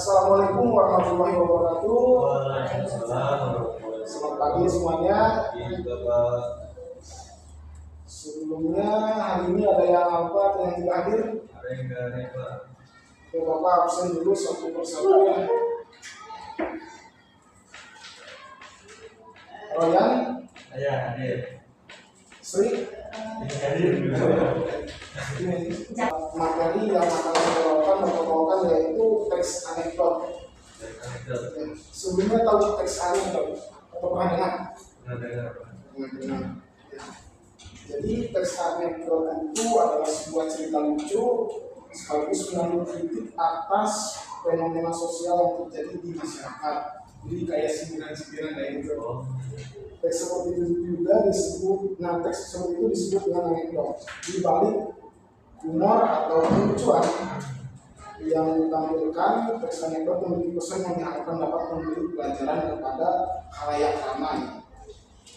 Assalamualaikum warahmatullahi wabarakatuh. Waalaikumsalam warahmatullahi wabarakatuh. Selamat pagi semuanya. Pagi juga Pak. Sebelumnya hari ini ada yang apa atau yang tidak hadir? Ada yang nggak ada Pak. Oke, Bapak absen dulu satu persatu ya. Royan, Saya hadir. Sri, Ini hadir. materi yang akan saya bawakan yaitu teks anekdot. Sebelumnya tahu teks anekdot atau pernah dengar? Pernah dengar Pak? Benar. Jadi teks anekdot itu adalah sebuah cerita lucu sekaligus mengandung kritik atas fenomena sosial yang terjadi di masyarakat. Jadi kayak sindiran-sindiran kayak gitu. Teks seperti itu juga disebut, teks seperti itu disebut dengan anekdot. Di balik humor atau kelucuan yang ditampilkan, teks anekdot memiliki pesan yang diharapkan dapat memberi pelajaran kepada khalayak ramai.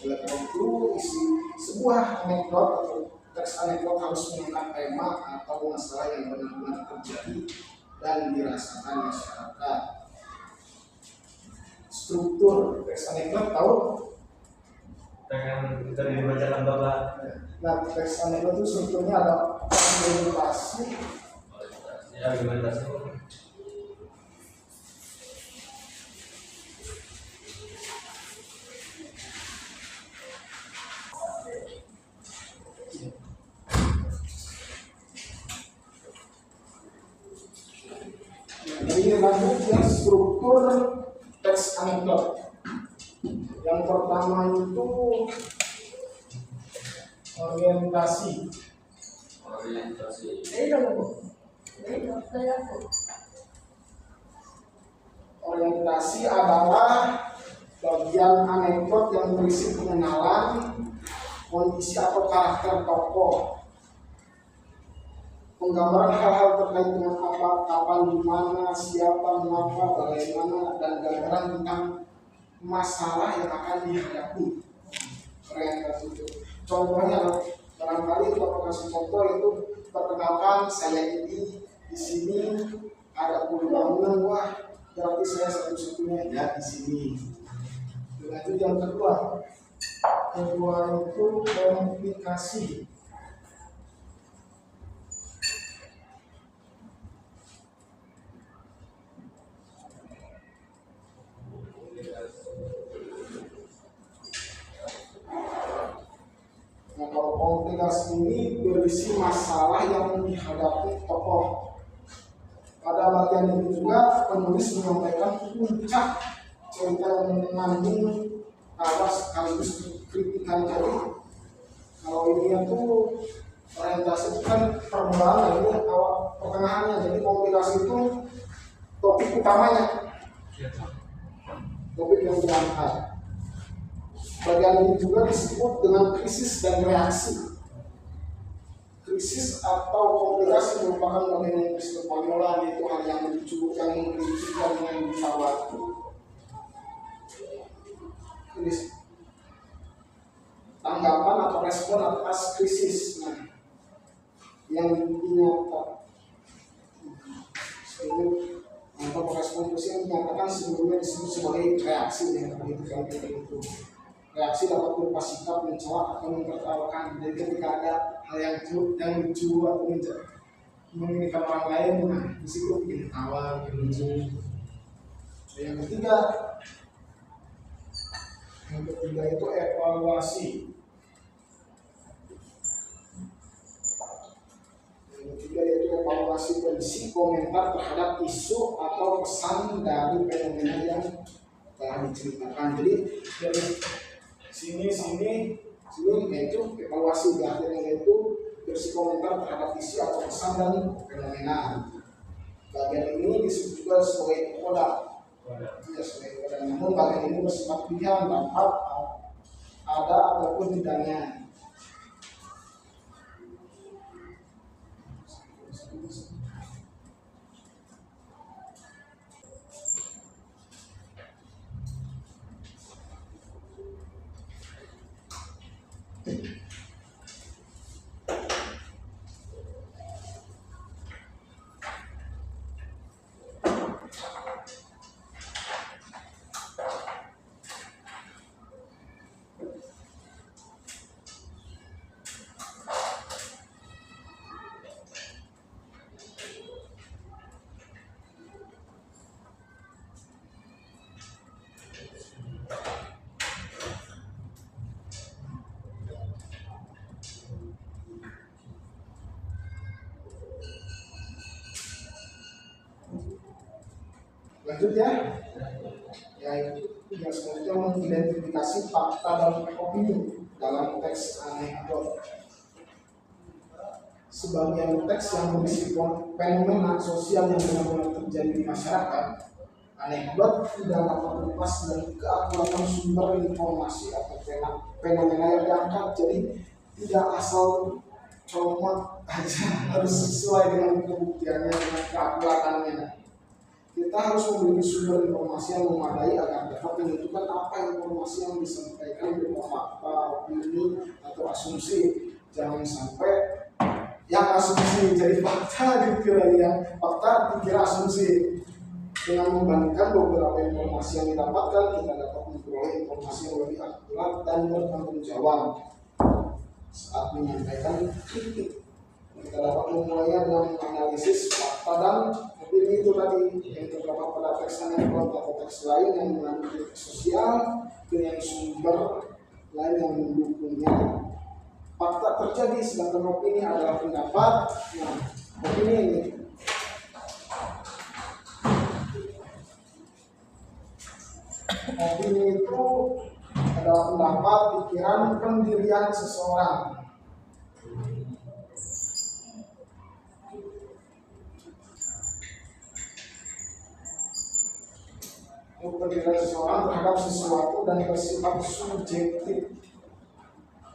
Oleh karena itu, isi sebuah anekdot atau teks anekdot harus mengangkat tema atau masalah yang benar-benar terjadi dan dirasakan masyarakat. Struktur teks anekdot tahu? Dengan kita dibacakan Bapak. Nah, teks anekdot itu strukturnya ada argumentasi, Argumentasi. Jadi lanjut ya, struktur teks anekdot. Yang pertama itu orientasi. Orientasi adalah bagian anekdot yang berisi pengenalan kondisi atau karakter tokoh, penggambaran hal-hal terkait dengan apa, kapan, di mana, siapa, mengapa, bagaimana, dan gambaran tentang masalah yang akan dihadapi. Orientasi itu. Contohnya, barangkali kita kasih contoh itu, perkenalkan saya ini di sini ada 10 bangunan, wah berarti saya satu-satunya ya di sini. Lanjut yang kedua itu komunikasi. Nah, kalau komunikasi ini berisi masalah yang dihadapi tokoh. Pada bagian ini juga penulis menyampaikan puncak cerita yang mengandung tawa sekaligus kritikan. Jadi kalau ini itu orientasi itu kan permulaan, ini awal pertengahannya. Jadi komunikasi itu topik utamanya, topik yang diangkat. Bagian ini juga disebut dengan krisis dan reaksi. Krisis atau komplikasi merupakan bagian yang krisis konyol, yaitu hal yang lucu, yang mengkritikkan, yang ditawati. Krisis, tanggapan atau respon atas krisis. Nah, yang dinyatakan atau respon krisis yang dinyatakan sebelumnya disebut sebagai reaksi. Itu reaksi dapat berupa sikap mencela atau mempertawakan. Jadi ketika ada hal yang lucu atau menginginkan orang lain, nah di situ bikin ketawa, bikin lucu. Yang ketiga itu evaluasi. Yang ketiga yaitu evaluasi, berisi komentar terhadap isu atau pesan dari fenomena yang telah diceritakan. Jadi dari sini yaitu evaluasi, akhirnya yaitu berisi komentar terhadap isu atau pesan dan fenomena. Bagian ini disebut juga sebagai koda. Ya, sebagai koda. Namun bagian ini bersifat pilihan, dapat ada ataupun tidaknya. Lanjut ya. Ya itu yang selanjutnya mengidentifikasi fakta dan opini dalam teks anekdot. Sebagian teks yang berisi fenomena sosial yang benar-benar terjadi di masyarakat, anekdot tidak dapat lepas dari keakuratan sumber informasi atau fenomena yang diangkat. Jadi tidak asal comot aja, harus sesuai dengan pembuktiannya, dengan keakuratannya. Kita harus memiliki sumber informasi yang memadai agar dapat menentukan apa informasi yang disampaikan berupa fakta, opini, atau asumsi. Jangan sampai yang asumsi jadi fakta dikira yang fakta dikira asumsi. Dengan membandingkan beberapa informasi yang didapatkan, kita dapat memperoleh informasi yang lebih akurat dan bertanggung jawab saat menyampaikan kritik. Kita dapat memulainya dengan menganalisis fakta dan opini itu tadi yang terdapat pada teks anekdot atau teks lain yang mengandung kritik sosial dengan sumber lain yang mendukungnya. Fakta terjadi, sedangkan opini adalah pendapat. Nah, opini ini itu adalah pendapat, pikiran, pendirian seseorang. Pendirian seseorang terhadap sesuatu dan bersifat subjektif.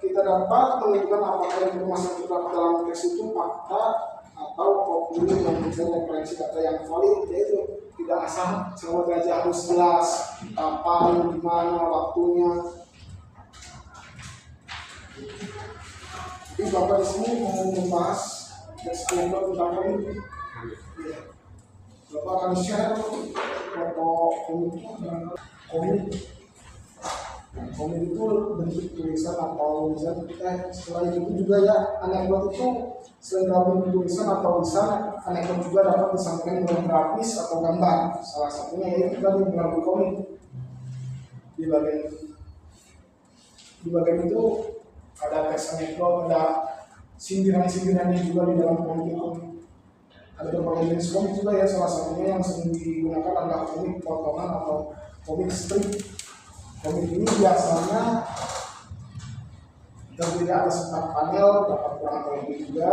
Kita dapat menentukan apakah informasi yang terdapat dalam teks itu fakta atau opini yang menjadi referensi data yang valid, yaitu tidak asal semua saja harus jelas kapan, di mana, waktunya. Jadi Bapak di sini mau membahas teks anekdot tentang komik. Bapak akan share foto komik. Komik itu bentuk tulisan atau lisan. Selain itu juga ya, anekdot itu selain dalam bentuk tulisan atau lisan, anekdot juga dapat disampaikan dengan grafis atau gambar. Salah satunya yaitu tadi melalui komik. Di bagian itu ada teks anekdot, ada sindiran-sindirannya juga di dalam komik itu. Ada berbagai jenis komik juga ya, salah satunya yang sering digunakan adalah komik potongan atau komik strip. Komik ini biasanya terdiri atas 4 panel, dapat kurang atau lebih juga,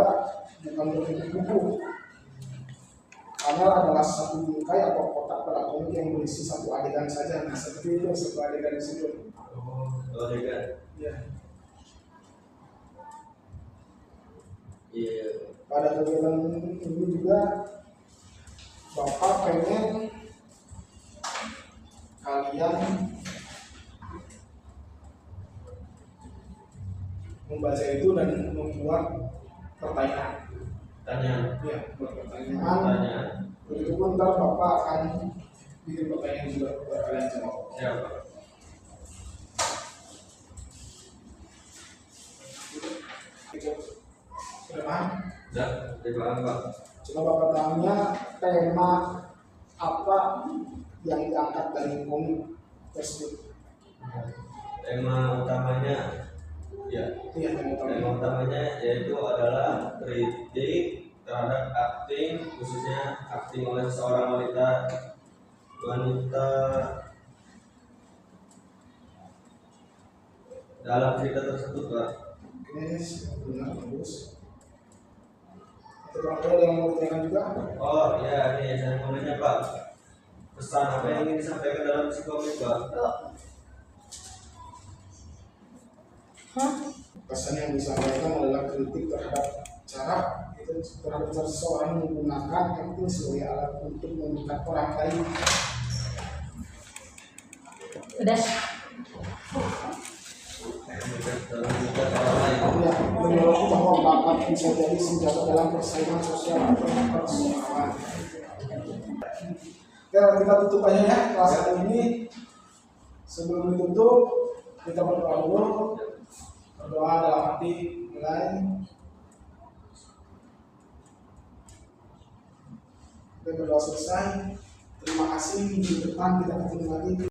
bukan berbentuk buku. Panel adalah satu bingkai atau kotak pada komik yang berisi satu adegan saja. Nah, seperti itu, satu adegan di situ. Adegan. Ya. Iya. Pada kegiatan ini juga Bapak pengen kalian membaca itu dan membuat pertanyaan. Ya, buat pertanyaan. Begitu pun ntar Bapak akan bikin pertanyaan juga buat kalian jawab. Siapa? Sudah paham? Sudah, paham Pak. Coba Bapak tanya tema apa yang diangkat dari komik tersebut. Tema utamanya, ya. Iya, Tema utamanya yaitu adalah kritik terhadap akting, khususnya akting oleh seorang wanita dalam cerita tersebut, Pak. Oke, benar, bagus. Itu ada yang mau ditanyakan juga? Oh ya, ini saya mau nanya Pak. Pesan apa yang ingin disampaikan dalam si komik, Pak? Pesan yang disampaikan adalah kritik terhadap cara seseorang menggunakan acting sebagai alat untuk memikat orang lain. Udah. Ya, menurut bahwa bakat bisa jadi senjata dalam persaingan sosial atau persoalan. Ya, kita tutup aja ya kelas hari ini. Sebelum ditutup, kita berdoa dulu. Berdoa dalam hati, mulai. Kita berdoa selesai. Terima kasih. Minggu depan kita ketemu lagi.